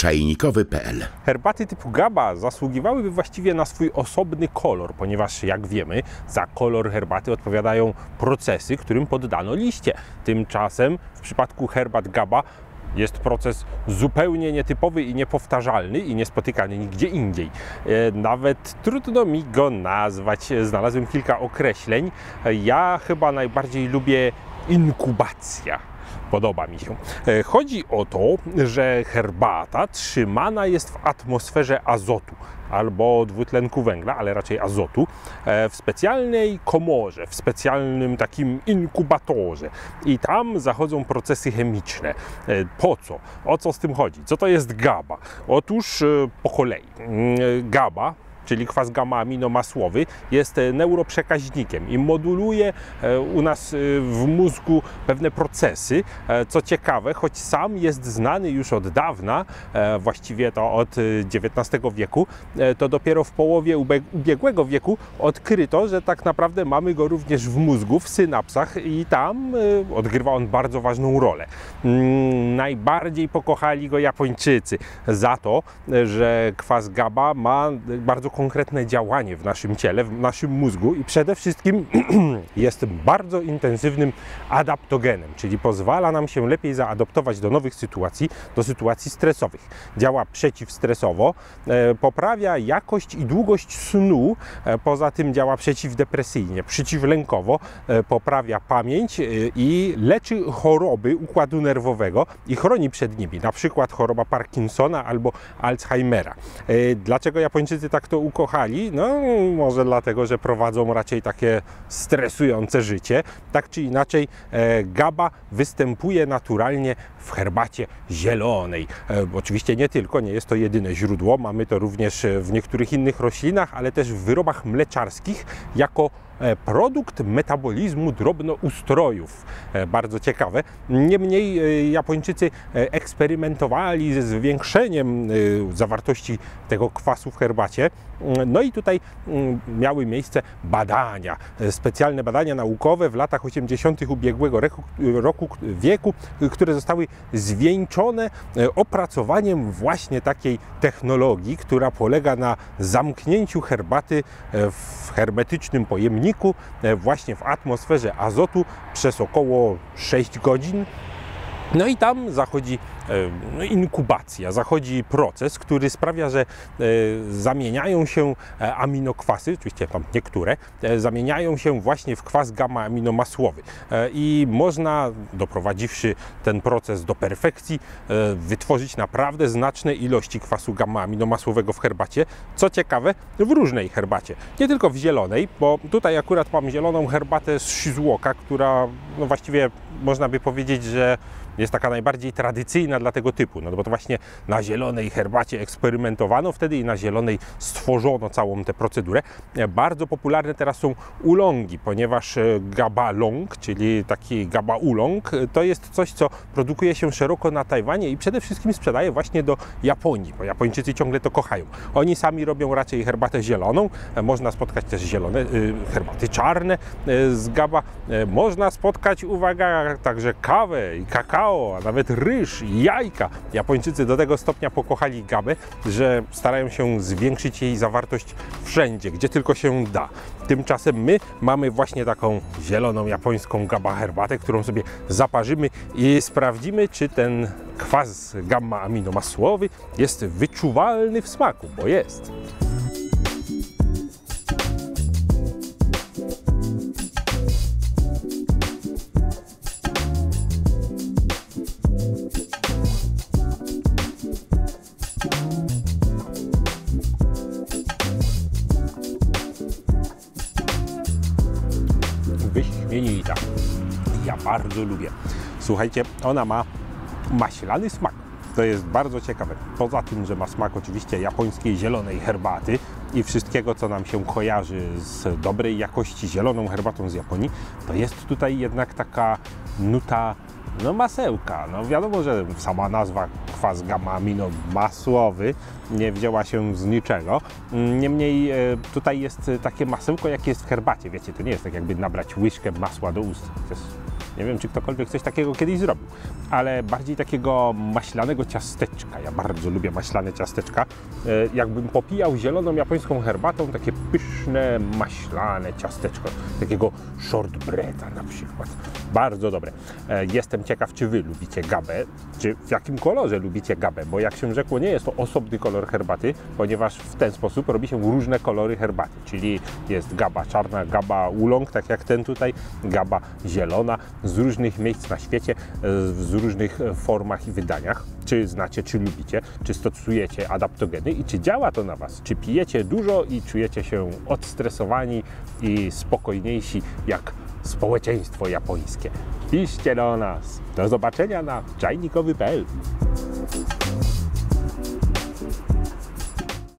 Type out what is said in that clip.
czajnikowy.pl. Herbaty typu GABA zasługiwałyby właściwie na swój osobny kolor, ponieważ jak wiemy, za kolor herbaty odpowiadają procesy, którym poddano liście. Tymczasem w przypadku herbat GABA jest proces zupełnie nietypowy i niepowtarzalny i niespotykany nigdzie indziej. Nawet trudno mi go nazwać. Znalazłem kilka określeń. Ja chyba najbardziej lubię inkubacja. Podoba mi się. Chodzi o to, że herbata trzymana jest w atmosferze azotu albo dwutlenku węgla, ale raczej azotu, w specjalnej komorze, w specjalnym takim inkubatorze. I tam zachodzą procesy chemiczne. Po co? O co z tym chodzi? Co to jest GABA? Otóż po kolei. GABA, czyli kwas gamma-aminomasłowy, jest neuroprzekaźnikiem i moduluje u nas w mózgu pewne procesy. Co ciekawe, choć sam jest znany już od dawna, właściwie to od XIX wieku, to dopiero w połowie ubiegłego wieku odkryto, że tak naprawdę mamy go również w mózgu, w synapsach i tam odgrywa on bardzo ważną rolę. Najbardziej pokochali go Japończycy za to, że kwas GABA ma bardzo konkretne działanie w naszym ciele, w naszym mózgu i przede wszystkim jest bardzo intensywnym adaptogenem, czyli pozwala nam się lepiej zaadaptować do nowych sytuacji, do sytuacji stresowych. Działa przeciwstresowo, poprawia jakość i długość snu, poza tym działa przeciwdepresyjnie, przeciwlękowo, poprawia pamięć i leczy choroby układu nerwowego i chroni przed nimi, na przykład choroba Parkinsona albo Alzheimera. Dlaczego Japończycy tak to ukochali? No może dlatego, że prowadzą raczej takie stresujące życie. Tak czy inaczej GABA występuje naturalnie w herbacie zielonej. Oczywiście nie tylko, nie jest to jedyne źródło. Mamy to również w niektórych innych roślinach, ale też w wyrobach mleczarskich jako produkt metabolizmu drobnoustrojów. Bardzo ciekawe. Niemniej Japończycy eksperymentowali ze zwiększeniem zawartości tego kwasu w herbacie. No i tutaj miały miejsce badania, specjalne badania naukowe w latach 80. ubiegłego wieku, które zostały zwieńczone opracowaniem właśnie takiej technologii, która polega na zamknięciu herbaty w hermetycznym pojemniku, właśnie w atmosferze azotu przez około 6 godzin. No i tam zachodzi inkubacja, zachodzi proces, który sprawia, że zamieniają się aminokwasy, oczywiście tam niektóre, zamieniają się właśnie w kwas gamma-aminomasłowy i można, doprowadziwszy ten proces do perfekcji, wytworzyć naprawdę znaczne ilości kwasu gamma-aminomasłowego w herbacie. Co ciekawe, w różnej herbacie, nie tylko w zielonej, bo tutaj akurat mam zieloną herbatę z Shizuoka, która no właściwie można by powiedzieć, że jest taka najbardziej tradycyjna dla tego typu, no bo to właśnie na zielonej herbacie eksperymentowano wtedy i na zielonej stworzono całą tę procedurę. Bardzo popularne teraz są oolongi, ponieważ GABA long, czyli taki GABA oolong, to jest coś, co produkuje się szeroko na Tajwanie i przede wszystkim sprzedaje właśnie do Japonii, bo Japończycy ciągle to kochają. Oni sami robią raczej herbatę zieloną, można spotkać też zielone, herbaty czarne z GABA, można spotkać, uwaga, także kawę i kakao, a nawet ryż i jajka. Japończycy do tego stopnia pokochali GABę, że starają się zwiększyć jej zawartość wszędzie, gdzie tylko się da. Tymczasem my mamy właśnie taką zieloną japońską GABA herbatę, którą sobie zaparzymy i sprawdzimy, czy ten kwas gamma-aminomasłowy jest wyczuwalny w smaku, bo jest. Wyśmienita. Ja bardzo lubię. Słuchajcie, ona ma maślany smak. To jest bardzo ciekawe. Poza tym, że ma smak oczywiście japońskiej zielonej herbaty i wszystkiego, co nam się kojarzy z dobrej jakości zieloną herbatą z Japonii, to jest tutaj jednak taka nuta no masełka. No wiadomo, że sama nazwa kwas gamma-aminomasłowy nie wzięła się z niczego. Niemniej tutaj jest takie masełko, jakie jest w herbacie. Wiecie, to nie jest tak jakby nabrać łyżkę masła do ust. To jest Nie wiem, czy ktokolwiek coś takiego kiedyś zrobił, ale bardziej takiego maślanego ciasteczka. Ja bardzo lubię maślane ciasteczka. Jakbym popijał zieloną japońską herbatą, takie pyszne, maślane ciasteczko. Takiego shortbreada na przykład. Bardzo dobre. Jestem ciekaw, czy Wy lubicie gabę, czy w jakim kolorze lubicie gabę, bo jak się rzekło, nie jest to osobny kolor herbaty, ponieważ w ten sposób robi się różne kolory herbaty, czyli jest gaba czarna, gaba oolong, tak jak ten tutaj, gaba zielona, z różnych miejsc na świecie, w różnych formach i wydaniach. Czy znacie, czy lubicie, czy stosujecie adaptogeny i czy działa to na Was? Czy pijecie dużo i czujecie się odstresowani i spokojniejsi jak społeczeństwo japońskie? Piszcie do nas. Do zobaczenia na czajnikowy.pl.